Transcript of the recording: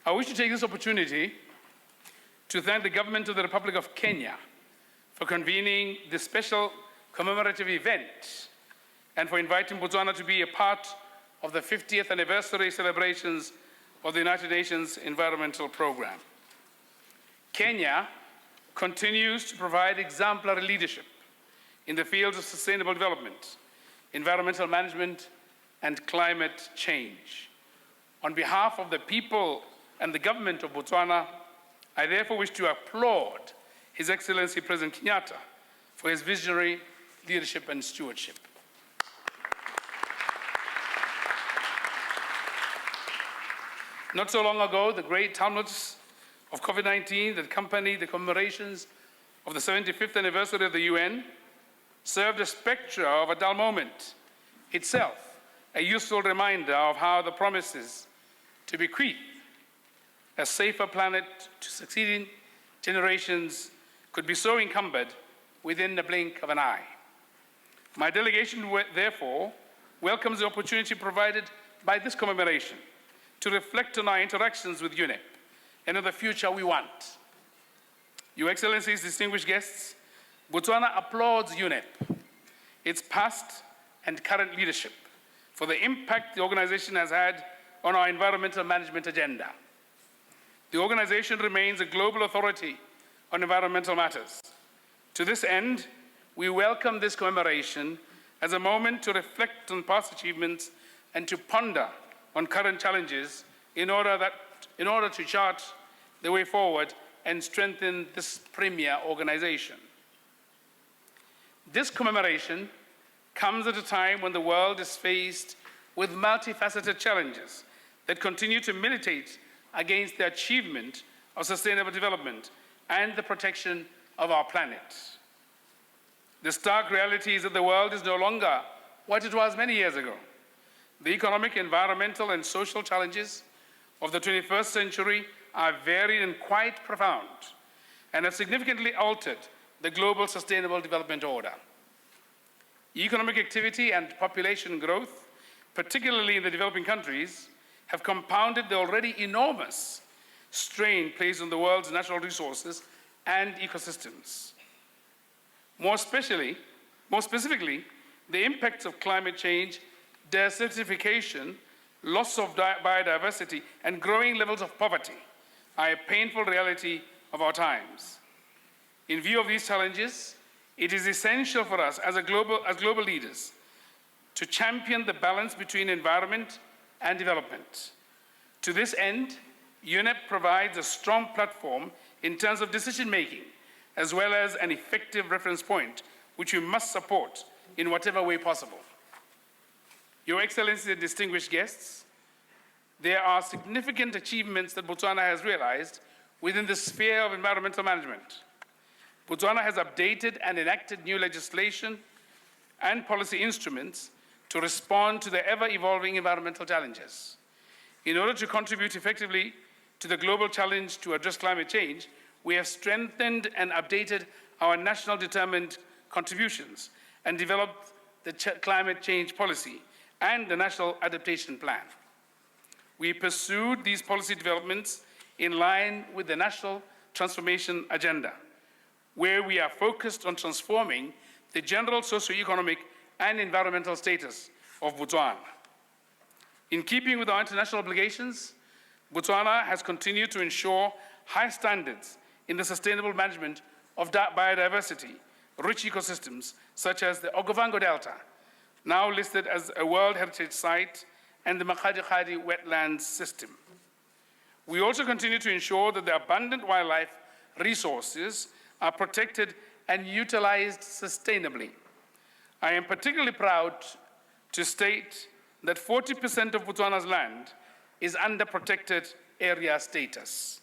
I wish to take this opportunity to thank the government of the Republic of Kenya for convening this special commemorative event and for inviting Botswana to be a part of the 50th anniversary celebrations of the United Nations Environmental Programme. Kenya continues to provide exemplary leadership in the fields of sustainable development, environmental management, and climate change. On behalf of the people and the government of Botswana, I therefore wish to applaud His Excellency President Kenyatta for his visionary leadership and stewardship. Not so long ago, the great tumults of COVID-19 that accompanied the commemorations of the 75th anniversary of the UN served a spectre of a dull moment, itself a useful reminder of how the promises to bequeath a safer planet to succeeding generations could be so encumbered within the blink of an eye. My delegation, therefore, welcomes the opportunity provided by this commemoration to reflect on our interactions with UNEP and on the future we want. Your Excellencies, distinguished guests, Botswana applauds UNEP, its past and current leadership, for the impact the organization has had on our environmental management agenda. The organization remains a global authority on environmental matters. To this end, we welcome this commemoration as a moment to reflect on past achievements and to ponder on current challenges in order to chart the way forward and strengthen this premier organization. This commemoration comes at a time when the world is faced with multifaceted challenges that continue to militate against the achievement of sustainable development and the protection of our planet. The stark reality is that the world is no longer what it was many years ago. The economic, environmental, and social challenges of the 21st century are varied and quite profound and have significantly altered the global sustainable development order. Economic activity and population growth, particularly in the developing countries, have compounded the already enormous strain placed on the world's natural resources and ecosystems. More specifically, the impacts of climate change, desertification, loss of biodiversity, and growing levels of poverty are a painful reality of our times. In view of these challenges, it is essential for us as global leaders to champion the balance between environment and development. To this end, UNEP provides a strong platform in terms of decision-making, as well as an effective reference point, which we must support in whatever way possible. Your Excellencies and distinguished guests, there are significant achievements that Botswana has realized within the sphere of environmental management. Botswana has updated and enacted new legislation and policy instruments to respond to the ever-evolving environmental challenges. In order to contribute effectively to the global challenge to address climate change, we have strengthened and updated our national determined contributions and developed the climate change policy and the National Adaptation Plan. We pursued these policy developments in line with the National Transformation Agenda, where we are focused on transforming the general socio-economic and environmental status of Botswana. In keeping with our international obligations, Botswana has continued to ensure high standards in the sustainable management of biodiversity, rich ecosystems such as the Okavango Delta, now listed as a World Heritage Site, and the Makgadikgadi wetlands system. We also continue to ensure that the abundant wildlife resources are protected and utilized sustainably. I am particularly proud to state that 40% of Botswana's land is under protected area status.